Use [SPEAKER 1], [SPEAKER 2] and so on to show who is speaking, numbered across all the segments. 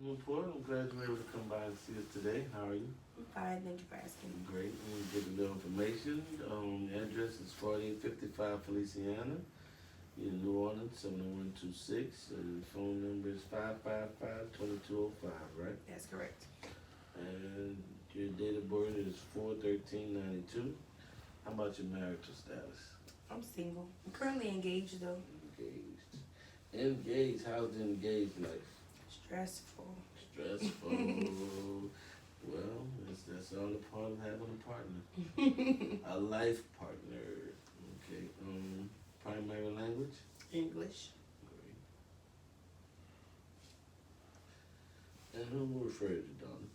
[SPEAKER 1] Report. I'm glad you were able to come by and see us today. How are you?
[SPEAKER 2] I'm fine, thank you for asking.
[SPEAKER 1] Great. Let me give you a little information. The address is 4855 Feliciana in New Orleans, 70126. And the phone number is 555-2205, right?
[SPEAKER 2] That's correct.
[SPEAKER 1] And your date of birth is 4/13/92. How about your marital status?
[SPEAKER 2] I'm single. I'm currently engaged though.
[SPEAKER 1] Engaged. Engaged. How's the engaged life?
[SPEAKER 2] Stressful.
[SPEAKER 1] Stressful. Well, that's all a part of having a partner. A life partner. Okay. Primary language?
[SPEAKER 2] English.
[SPEAKER 1] Great. And who referred you, darling?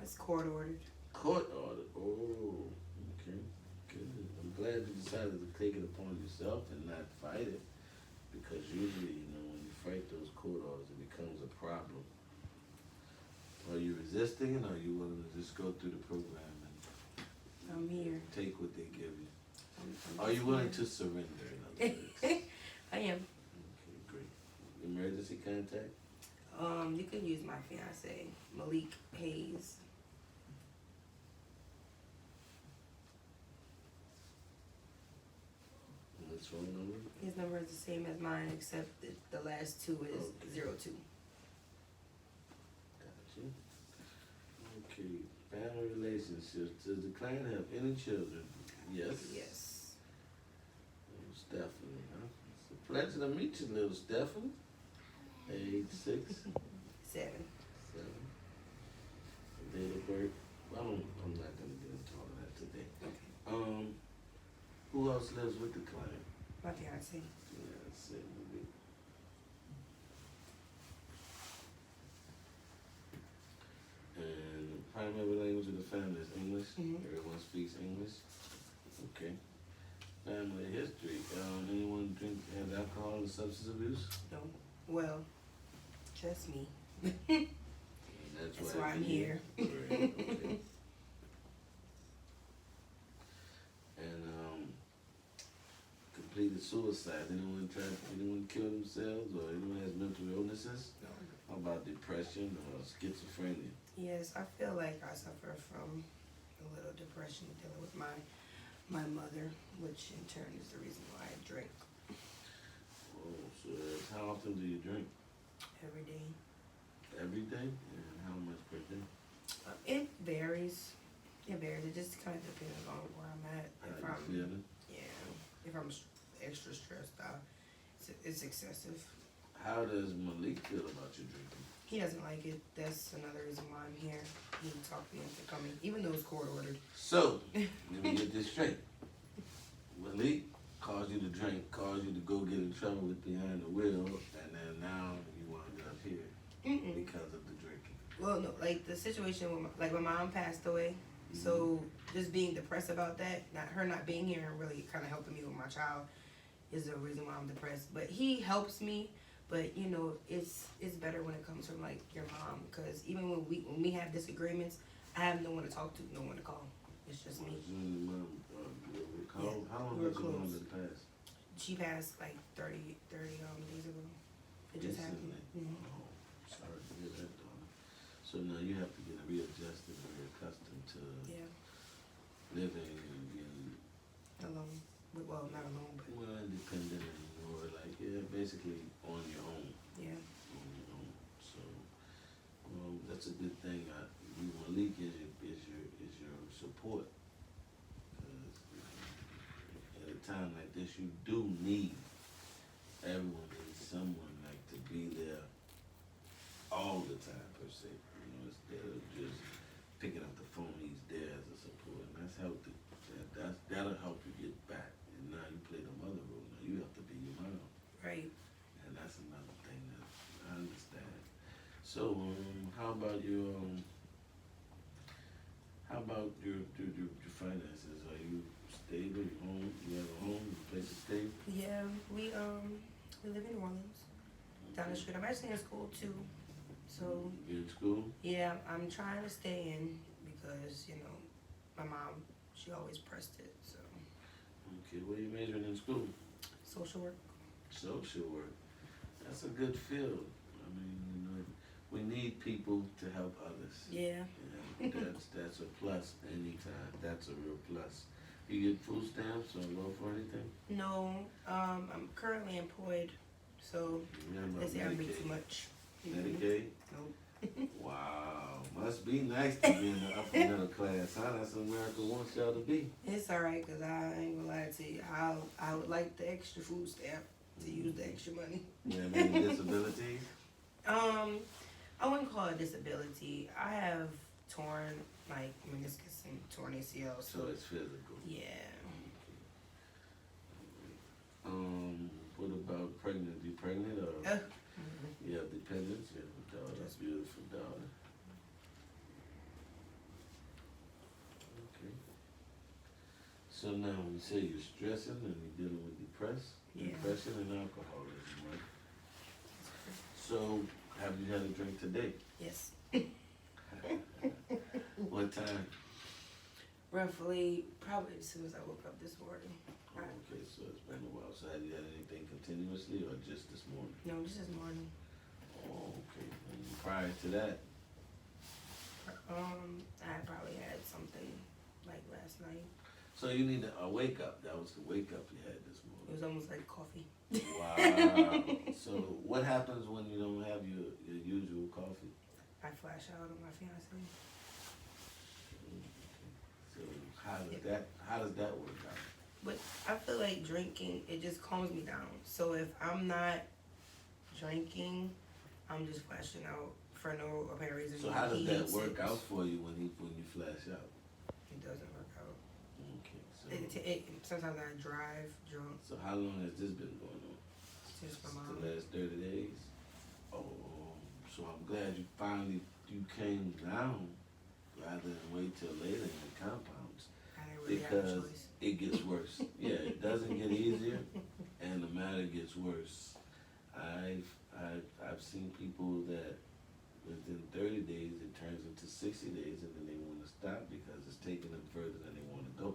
[SPEAKER 2] It's court ordered.
[SPEAKER 1] Court order. Oh, okay. Good. I'm glad you decided to take it upon yourself and not fight it. Because usually, when you fight those court orders, it becomes a problem. Are you resisting it, or are you willing to just go through the program and
[SPEAKER 2] I'm here.
[SPEAKER 1] take what they give you?
[SPEAKER 2] I'm
[SPEAKER 1] Are you willing to surrender, in other words?
[SPEAKER 2] I am.
[SPEAKER 1] Okay, great. Emergency contact?
[SPEAKER 2] You can use my fiance, Malik Hayes.
[SPEAKER 1] And his phone number?
[SPEAKER 2] His number is the same as mine, except the last two is
[SPEAKER 1] Okay.
[SPEAKER 2] 02.
[SPEAKER 1] Gotcha. Okay, family relationships. Does the client have any children? Yes.
[SPEAKER 2] Yes.
[SPEAKER 1] Oh, Stephanie, huh? It's a pleasure to meet you, little Stephanie. Age 6,
[SPEAKER 2] 7.
[SPEAKER 1] 7. Date of birth. Well, I'm not gonna get into all of that today.
[SPEAKER 2] Okay.
[SPEAKER 1] Who else lives with the client?
[SPEAKER 2] My fiance.
[SPEAKER 1] Yeah, that's it. And the primary language of the family is English.
[SPEAKER 2] Mhm.
[SPEAKER 1] Everyone speaks English. Okay. Family history. Anyone have alcohol and substance abuse?
[SPEAKER 2] No. Well, just me.
[SPEAKER 1] And that's
[SPEAKER 2] why I'm here.
[SPEAKER 1] Right, okay. And completed suicide. Anyone kill themselves, or anyone has mental illnesses?
[SPEAKER 2] No.
[SPEAKER 1] How about depression or schizophrenia?
[SPEAKER 2] Yes, I feel like I suffer from a little depression dealing with my mother, which in turn is the reason why I drink
[SPEAKER 1] Oh, so how often do you drink?
[SPEAKER 2] every day.
[SPEAKER 1] Every day? And how much per day?
[SPEAKER 2] It varies. It varies. It just kind of depends on where I'm at. If
[SPEAKER 1] How
[SPEAKER 2] I'm,
[SPEAKER 1] you feeling?
[SPEAKER 2] yeah, if I'm extra stressed out, it's excessive.
[SPEAKER 1] How does Malik feel about you drinking?
[SPEAKER 2] He doesn't like it. That's another reason why I'm here. He talked me into coming, even though it's court ordered.
[SPEAKER 1] So, let me get this straight. Malik caused you to drink, caused you to go get in trouble with behind the wheel, and then now you wound up here because of the drinking.
[SPEAKER 2] Well, no, like the situation with my mom passed away, so just being depressed about that, her not being here and really kind of helping me with my child is the reason why I'm depressed. But he helps me, but it's better when it comes from like your mom, because even when we have disagreements, I have no one to talk to, no one to call. It's just me.
[SPEAKER 1] How long has your mom been passed?
[SPEAKER 2] She passed like 30 days ago. It just happened.
[SPEAKER 1] Recently? Oh, sorry to hear that, daughter. So now you have to get readjusted or accustomed to
[SPEAKER 2] Yeah,
[SPEAKER 1] living and being
[SPEAKER 2] alone. Well, not alone, but
[SPEAKER 1] independent and more like, basically on your own.
[SPEAKER 2] yeah.
[SPEAKER 1] On your own. So, that's a good thing. Malik is your support. At a time like this, you do need, everyone needs someone like to be there all the time per se. Instead of just picking up the phone, he's there as a support, and that's healthy. That'll help you get back. And now you play the mother role. Now you have to be your mom,
[SPEAKER 2] Right.
[SPEAKER 1] and that's another thing that I understand. So, how about your finances? Are you stable? You home? You have a home? You place to stay?
[SPEAKER 2] Yeah, we live in New Orleans, down the street. I'm actually in school too, so
[SPEAKER 1] You in school?
[SPEAKER 2] yeah, I'm trying to stay in because my mom, she always pressed it. So
[SPEAKER 1] Okay, what are you majoring in school?
[SPEAKER 2] social work.
[SPEAKER 1] Social work. That's a good field. I mean, you know, we need people to help others.
[SPEAKER 2] Yeah.
[SPEAKER 1] That's a plus anytime. That's a real plus. You get food stamps or loan for anything?
[SPEAKER 2] No, I'm currently employed, so
[SPEAKER 1] Yeah,
[SPEAKER 2] they say I make
[SPEAKER 1] Medicaid.
[SPEAKER 2] too much.
[SPEAKER 1] Medicaid?
[SPEAKER 2] Nope.
[SPEAKER 1] Wow. Must be nice to be in the upper middle class, huh? That's what America wants y'all to be.
[SPEAKER 2] It's alright, cause I ain't gonna lie to you. I would like the extra food stamp to use the extra money.
[SPEAKER 1] You have any disabilities?
[SPEAKER 2] I wouldn't call it disability. I have torn like meniscus and torn ACL,
[SPEAKER 1] So
[SPEAKER 2] so
[SPEAKER 1] it's physical.
[SPEAKER 2] yeah.
[SPEAKER 1] What about pregnant? You pregnant or you have dependents? You have a daughter,
[SPEAKER 2] Just-
[SPEAKER 1] beautiful daughter. Okay. So now when you say you're stressing and you're dealing with
[SPEAKER 2] Yeah.
[SPEAKER 1] depression and alcoholism, right? So have you had a drink today?
[SPEAKER 2] Yes.
[SPEAKER 1] What time?
[SPEAKER 2] Roughly, probably as soon as I woke up this morning.
[SPEAKER 1] Oh, okay, so it's been a while. So have you had anything continuously or just this morning?
[SPEAKER 2] No, just this morning.
[SPEAKER 1] Oh, okay. And prior to that,
[SPEAKER 2] I probably had something like last night.
[SPEAKER 1] so you need a wake up. That was the wake up you had this
[SPEAKER 2] It
[SPEAKER 1] morning.
[SPEAKER 2] was almost like coffee.
[SPEAKER 1] Wow. So what happens when you don't have your usual coffee?
[SPEAKER 2] I flash out on my fiance.
[SPEAKER 1] So how does that work out?
[SPEAKER 2] But I feel like drinking, it just calms me down. So if I'm not drinking, I'm just flashing out for no apparent reason.
[SPEAKER 1] So how does
[SPEAKER 2] He
[SPEAKER 1] that
[SPEAKER 2] hates
[SPEAKER 1] work
[SPEAKER 2] it.
[SPEAKER 1] out for you when you flash out?
[SPEAKER 2] It doesn't work out.
[SPEAKER 1] Okay.
[SPEAKER 2] Sometimes I drive drunk.
[SPEAKER 1] So how long has this been going on?
[SPEAKER 2] Just my mom.
[SPEAKER 1] The last 30 days? Oh, so I'm glad you finally came down rather than wait till later in the compounds.
[SPEAKER 2] I didn't really have a
[SPEAKER 1] Because
[SPEAKER 2] choice.
[SPEAKER 1] it gets worse. Yeah, it doesn't get easier and the matter gets worse. I've seen people that within 30 days it turns into 60 days and then they want to stop because it's taking them further than they want to go.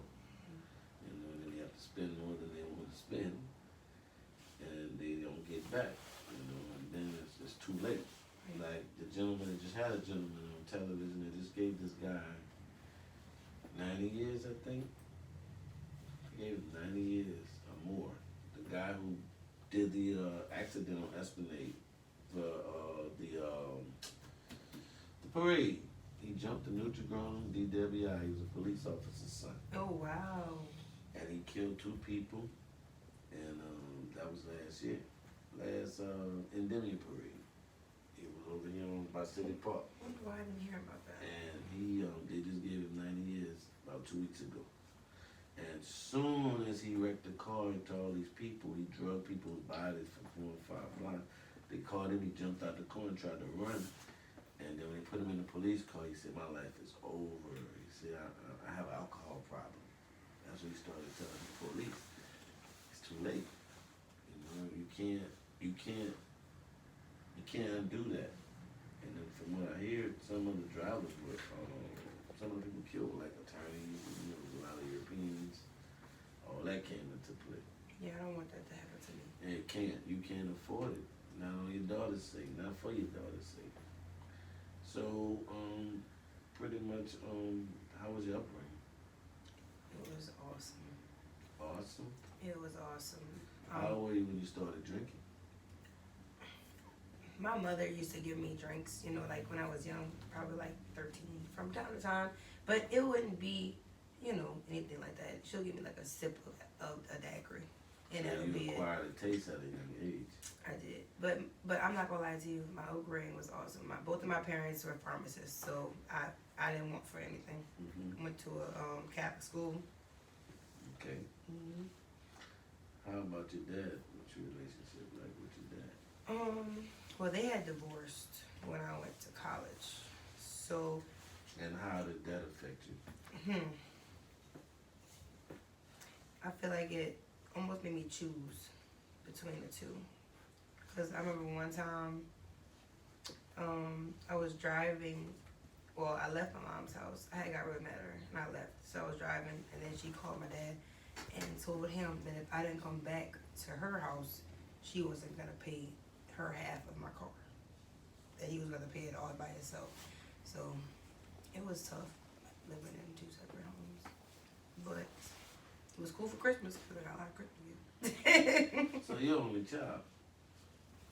[SPEAKER 1] You know, and then they have to spend more than they want to spend and they don't get back, you know, and then it's just too late. Like the gentleman, just had a gentleman on television that just gave this guy 90 years, I think. He gave him 90 years or more. The guy who did the accident on Esplanade, the parade. He jumped the Nutri-Grain DWI. He was a police officer's son.
[SPEAKER 2] Oh, wow.
[SPEAKER 1] And he killed 2 people. And that was last year. Last Endymion parade. It was over here by City Park.
[SPEAKER 2] I wonder why I didn't hear about that.
[SPEAKER 1] And they just gave him 90 years about 2 weeks ago. And soon as he wrecked the car into all these people, he drugged people's bodies for 4 and 5 blocks. They caught him, he jumped out the car and tried to run. And then when they put him in the police car, he said, "My life is over." He said, I have an alcohol problem. That's what he started telling the police. It's too late. You know, you can't undo that. And then from what I hear, some of the drivers were, some of the people killed, like attorneys, you know, a lot of Europeans. All that came into play.
[SPEAKER 2] Yeah, I don't want that to happen to me.
[SPEAKER 1] And you can't afford it. Not on your daughter's sake, not for your daughter's sake. So, pretty much, how was your upbringing?
[SPEAKER 2] It was awesome.
[SPEAKER 1] Awesome.
[SPEAKER 2] It was awesome.
[SPEAKER 1] How old were you when you started drinking?
[SPEAKER 2] My mother used to give me drinks, you know, like when I was young, probably like 13, from time to time. But it wouldn't be, you know, anything like that. She'll give me like a sip of a daiquiri. And
[SPEAKER 1] So
[SPEAKER 2] that'll
[SPEAKER 1] you
[SPEAKER 2] be it.
[SPEAKER 1] acquired a taste at a young age.
[SPEAKER 2] I did, but I'm not gonna lie to you. My upbringing was awesome. Both of my parents were pharmacists, so I didn't want for anything.
[SPEAKER 1] Mm-hmm.
[SPEAKER 2] Went to a Catholic school.
[SPEAKER 1] Okay.
[SPEAKER 2] Mm-hmm.
[SPEAKER 1] How about your dad? What's your relationship like with your dad?
[SPEAKER 2] Well, they had divorced when I went to college, so.
[SPEAKER 1] And how did that affect you?
[SPEAKER 2] I feel like it almost made me choose between the two. Cause I remember one time, I was driving. Well, I left my mom's house. I had got really mad at her, and I left. So I was driving, and then she called my dad and told him that if I didn't come back to her house, she wasn't gonna pay her half of my car. That he was gonna pay it all by himself. So it was tough living in 2 separate homes, but it was cool for Christmas because I got a lot of Christmas gifts.
[SPEAKER 1] So you're only child.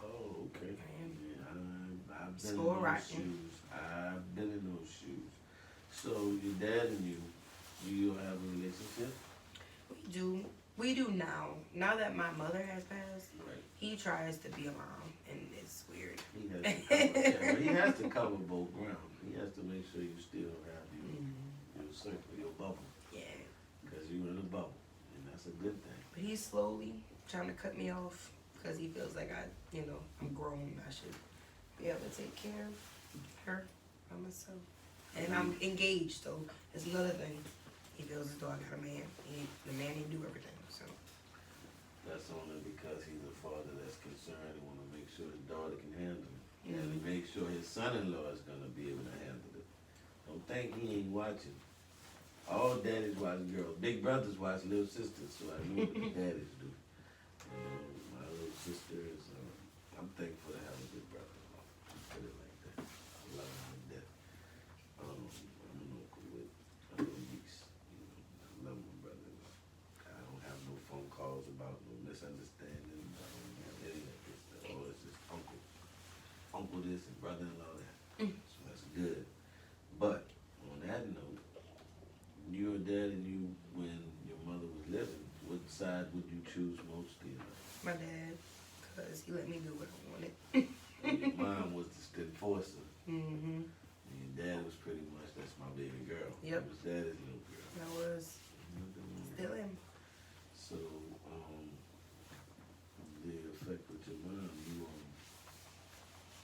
[SPEAKER 1] Oh, okay.
[SPEAKER 2] I am.
[SPEAKER 1] Yeah, I've been
[SPEAKER 2] Spoiled
[SPEAKER 1] in those
[SPEAKER 2] rotten.
[SPEAKER 1] shoes. I've been in those shoes. So your dad and you, do you have a relationship?
[SPEAKER 2] We do now. Now that my mother has passed,
[SPEAKER 1] Right.
[SPEAKER 2] he tries to be a mom, and it's weird.
[SPEAKER 1] He has to cover both grounds. He has to make sure you still have your circle, your bubble,
[SPEAKER 2] Yeah.
[SPEAKER 1] because you're in a bubble, and that's a good thing.
[SPEAKER 2] But he's slowly trying to cut me off because he feels like I'm grown. I should be able to take care of her by myself. And I'm engaged, so it's another thing. He feels as though I got a man. The man can do everything. So
[SPEAKER 1] That's only because he's a father that's concerned and want to make sure his daughter can handle it. And to make sure his son-in-law is going to be able to handle it. Don't think he ain't watching. All daddies watch girls. Big brothers watch little sisters, so I know what the daddies do. My little sister is, I'm thankful to have a good brother-in-law. Put it like that. I love him to death. I'm an uncle with a little niece. I love my brother-in-law. I don't have no phone calls about no misunderstanding. I don't have any of this. Oh, it's just uncle. Uncle this and brother-in-law that. So that's good. But on that note, your dad and you, when your mother was living, what side would you choose most in life?
[SPEAKER 2] my dad, because he let me do what I wanted.
[SPEAKER 1] Your mom was the enforcer.
[SPEAKER 2] Mm-hmm.
[SPEAKER 1] And your dad was pretty much, that's my baby girl.
[SPEAKER 2] Yep.
[SPEAKER 1] It was daddy's little girl.
[SPEAKER 2] I was still am.
[SPEAKER 1] So, the effect with your mom,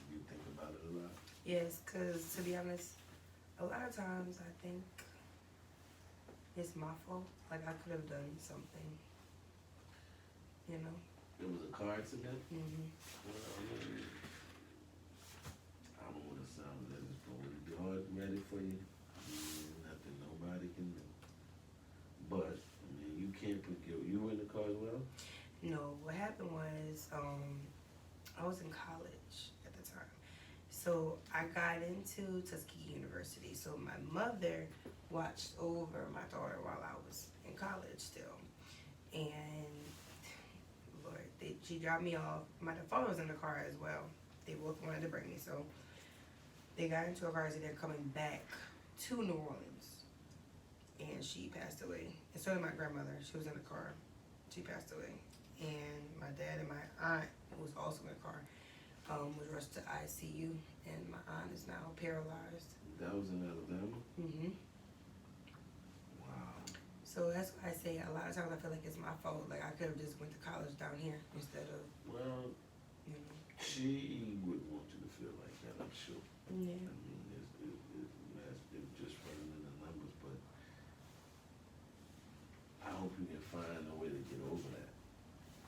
[SPEAKER 1] you think about it a lot?
[SPEAKER 2] Yes, because to be honest, a lot of times I think it's my fault. Like I could have done something,
[SPEAKER 1] It was a car accident?
[SPEAKER 2] Mm-hmm.
[SPEAKER 1] Well, I don't want to sound that it's going to be hard ready for you. Nothing nobody can do. But, you can't put you were in the car as well?
[SPEAKER 2] No, what happened was I was in college at the time. So I got into Tuskegee University. So my mother watched over my daughter while I was in college still. And Lord, she dropped me off. My father was in the car as well. They both wanted to bring me. So they got into a car as they're coming back to New Orleans. And she passed away. And so did my grandmother. She was in the car. She passed away. And my dad and my aunt, who was also in the car, was rushed to ICU. And my aunt is now paralyzed.
[SPEAKER 1] That was in Alabama?
[SPEAKER 2] Mm-hmm.
[SPEAKER 1] Wow.
[SPEAKER 2] So that's why I say a lot of times I feel like it's my fault. Like I could have just went to college down here instead of,
[SPEAKER 1] Well, she would want you to feel like that, I'm sure.
[SPEAKER 2] Yeah.
[SPEAKER 1] It's just running in the numbers, but I hope you can find a way to get over that.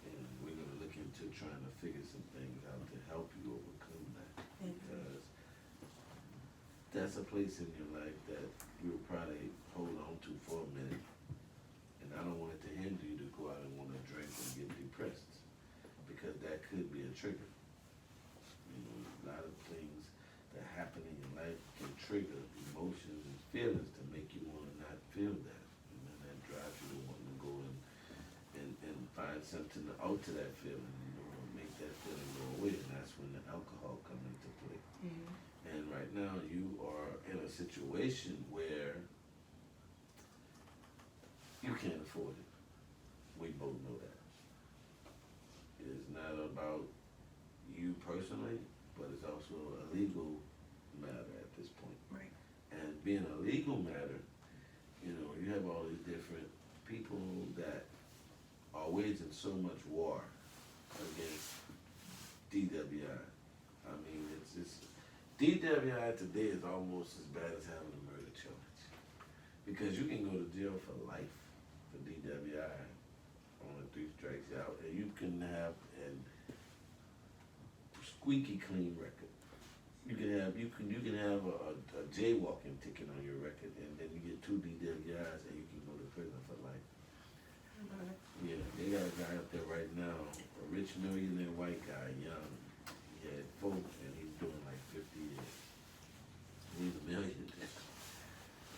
[SPEAKER 1] And we're going to look into trying to figure some things out to help you overcome that. Because that's a place in your life that you'll probably hold on to for a minute. And I don't want it to hinder you to go out and want to drink and get depressed. Because that could be a trigger. A lot of things that happen in your life can trigger emotions and feelings to make you want to not feel that. And then that drives you to want to go and find something to alter that feeling, make that feeling go away. And that's when the alcohol comes into play.
[SPEAKER 2] Mm-hmm.
[SPEAKER 1] And right now you are in a situation where you can't afford it. We both know that. It is not about you personally, but it's also a legal matter at this point.
[SPEAKER 2] Right.
[SPEAKER 1] And being a legal matter, you have all these different people that are waging so much war against DWI. I mean, it's DWI today is almost as bad as having a murder charge. Because you can go to jail for life for DWI on a 3 strikes out, and you can have a squeaky clean record. You can have a jaywalking ticket on your record, and then you get 2 DWIs, and you can go to prison for life. Yeah, they got a guy up there right now, a rich millionaire white guy, young. had 4 and he's doing like 50 years. He's a millionaire.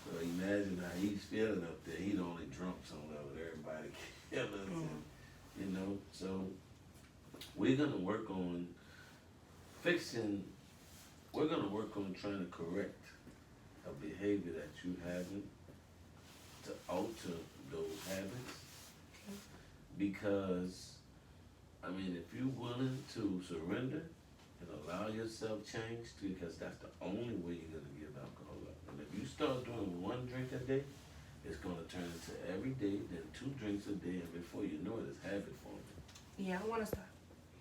[SPEAKER 1] So imagine how he's feeling up there. He the only drunk somewhere with everybody killing, you know. So we're gonna work on fixing. We're gonna work on trying to correct a behavior that you haven't, to alter those habits. Because, I mean, if you're willing to surrender and allow yourself change, because that's the only way you're gonna give alcohol up. And if you start doing 1 drink a day, it's gonna turn into every day, then 2 drinks a day, and before you know it, it's habit forming.
[SPEAKER 2] Yeah, I want to stop.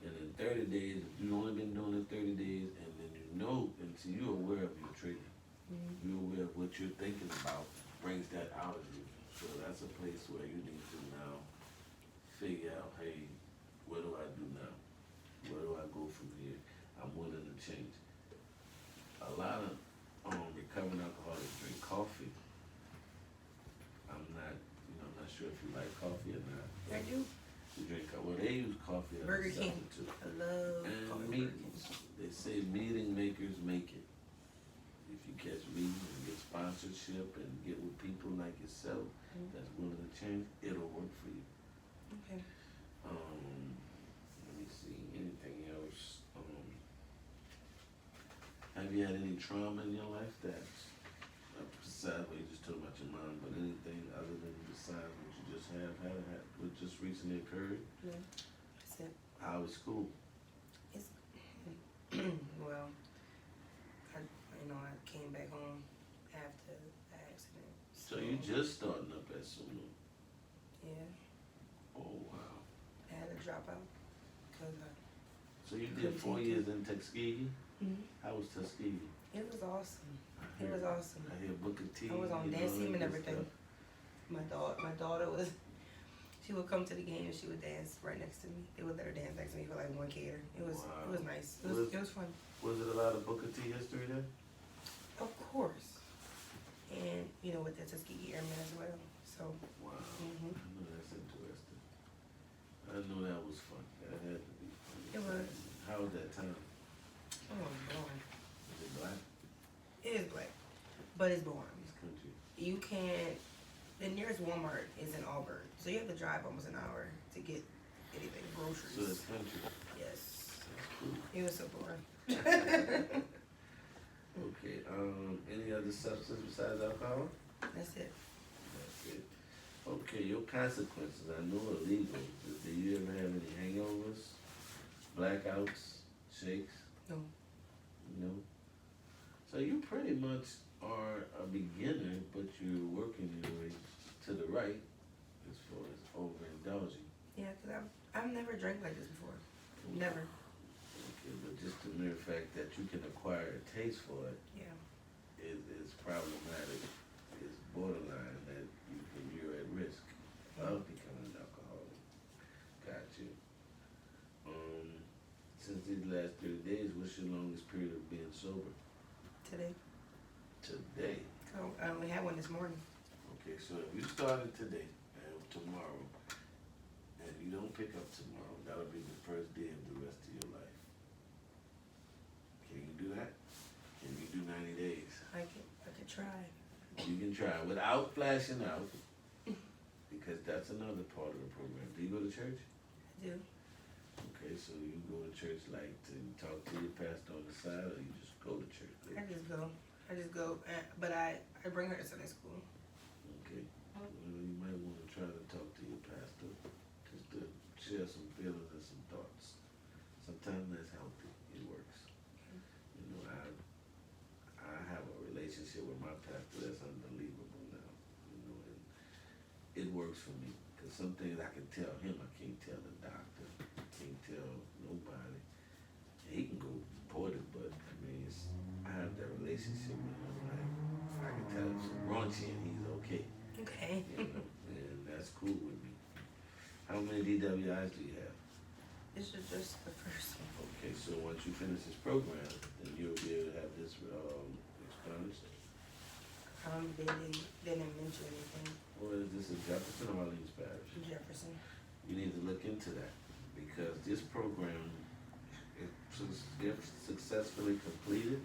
[SPEAKER 1] And in 30 days, if you've only been doing it 30 days, and then you know, and so you're aware of your trigger. You're aware of what you're thinking about, brings that out of you. So that's a place where you need to now figure out, hey, what do I do now? Where do I go from here? I'm willing to change. A lot of recovering alcoholics drink coffee. I'm not sure if you like coffee or not.
[SPEAKER 2] I do.
[SPEAKER 1] You drink coffee. Well, they use coffee as
[SPEAKER 2] Burger
[SPEAKER 1] a
[SPEAKER 2] King.
[SPEAKER 1] substitute.
[SPEAKER 2] I love
[SPEAKER 1] And
[SPEAKER 2] coffee.
[SPEAKER 1] meetings. They say meeting makers make it. If you catch meetings and get sponsorship and get with people like yourself that's willing to change, it'll work for you.
[SPEAKER 2] Okay.
[SPEAKER 1] Let me see, anything else? Have you had any trauma in your life that's, besides what you just told about your mom, but anything other than besides what you just had, what just recently occurred?
[SPEAKER 2] Yeah. That's it.
[SPEAKER 1] How was school?
[SPEAKER 2] It's well, I came back home after the accident.
[SPEAKER 1] So you just starting up at SUNY?
[SPEAKER 2] Yeah.
[SPEAKER 1] Oh, wow.
[SPEAKER 2] I had to drop out because
[SPEAKER 1] So you did 4 years in Tuskegee? How was Tuskegee?
[SPEAKER 2] it was awesome. It was awesome.
[SPEAKER 1] I hear Booker T.
[SPEAKER 2] I was on dance team and everything. My daughter was. She would come to the game and she would dance right next to me. They would let her dance next to me for like 1K. It was nice. It was fun.
[SPEAKER 1] Was it a lot of Booker T history there?
[SPEAKER 2] Of course. And with the Tuskegee Airmen as well. So.
[SPEAKER 1] Wow. I know that's interesting. I know that was fun. That had to be fun.
[SPEAKER 2] It was.
[SPEAKER 1] How was that time?
[SPEAKER 2] Oh Lord.
[SPEAKER 1] Was it black?
[SPEAKER 2] It is black, but it's boring.
[SPEAKER 1] This country.
[SPEAKER 2] You can't. The nearest Walmart is in Auburn, so you have to drive almost an hour to get anything, groceries.
[SPEAKER 1] So it's country.
[SPEAKER 2] Yes.
[SPEAKER 1] That's cool.
[SPEAKER 2] It was so boring.
[SPEAKER 1] Okay. Any other substance besides alcohol?
[SPEAKER 2] That's it.
[SPEAKER 1] That's it. Okay, your consequences. I know are legal. Do you ever have any hangovers, blackouts, shakes?
[SPEAKER 2] No.
[SPEAKER 1] No. So you pretty much are a beginner, but you're working your way to the right as far as overindulging.
[SPEAKER 2] Yeah, because I've never drank like this before. Never.
[SPEAKER 1] Okay, but just the mere fact that you can acquire a taste for it
[SPEAKER 2] Yeah.
[SPEAKER 1] is problematic. It's borderline that you're at risk of becoming an alcoholic. Got you. Since these last 30 days, what's your longest period of being sober?
[SPEAKER 2] Today.
[SPEAKER 1] Today.
[SPEAKER 2] So I only had one this morning.
[SPEAKER 1] Okay, so if you started today and tomorrow, and you don't pick up tomorrow, that'll be the first day of the rest of your life. Can you do that? Can you do 90 days?
[SPEAKER 2] I could try.
[SPEAKER 1] You can try without flashing out, because that's another part of the program. Do you go to church?
[SPEAKER 2] I do.
[SPEAKER 1] Okay, so you go to church like to talk to your pastor on the side, or you just go to church?
[SPEAKER 2] I just go, but I bring her to Sunday school.
[SPEAKER 1] Okay. Well, you might want to try to talk to your pastor just to share some feelings and some thoughts. Sometimes that's healthy. It works. I have a relationship with my pastor that's unbelievable now. And it works for me. Because some things I can tell him, I can't tell the doctor. I can't tell nobody. He can go report it, but I have that relationship with him. Like, I can tell him some raunchy and he's okay.
[SPEAKER 2] Okay.
[SPEAKER 1] And that's cool with me. How many DWIs do you have?
[SPEAKER 2] This is just the first one.
[SPEAKER 1] Okay, so once you finish this program, then you'll be able to have this expunged.
[SPEAKER 2] They didn't mention anything.
[SPEAKER 1] Or is this a Jefferson or Orleans Parish?
[SPEAKER 2] Jefferson.
[SPEAKER 1] You need to look into that because this program, if successfully completed,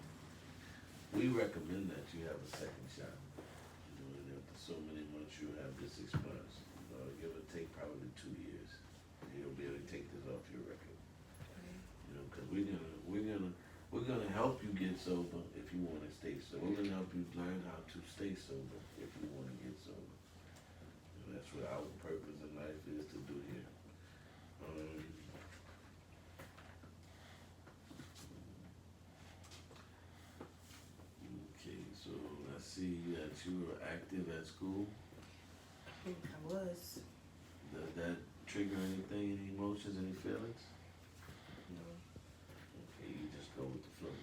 [SPEAKER 1] we recommend that you have a second shot. You know, and after so many months, you have this experience. Give or take probably 2 years. You'll be able to take this off your record. You know, because we're gonna help you get sober if you want to stay sober. We're gonna help you learn how to stay sober if you want to get sober. And that's what our purpose in life is to do here. Okay, so I see that you were active at school.
[SPEAKER 2] I was.
[SPEAKER 1] Does that trigger anything, any emotions, any feelings?
[SPEAKER 2] No.
[SPEAKER 1] Okay, you just go with the flow.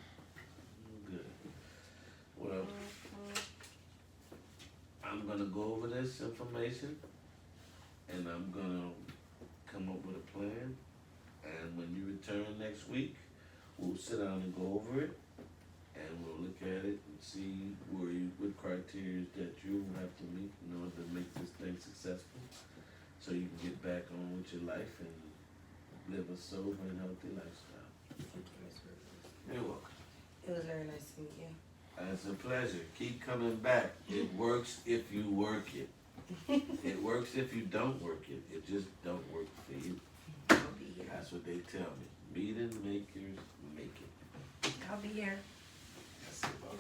[SPEAKER 1] Good. Well, I'm gonna go over this information and I'm gonna come up with a plan. And when you return next week, we'll sit down and go over it and we'll look at it and see what criteria that you have to meet in order to make this thing successful. So you can get back on with your life and live a sober and healthy lifestyle.
[SPEAKER 2] Thank you, Ms. Rufus.
[SPEAKER 1] You're welcome.
[SPEAKER 2] It was very nice to meet you.
[SPEAKER 1] It's a pleasure. Keep coming back. It works if you work it. It works if you don't work it. It just don't work for you.
[SPEAKER 2] I'll be here.
[SPEAKER 1] That's what they tell me. Meeting makers make it.
[SPEAKER 2] I'll be here.
[SPEAKER 1] That's it, boss.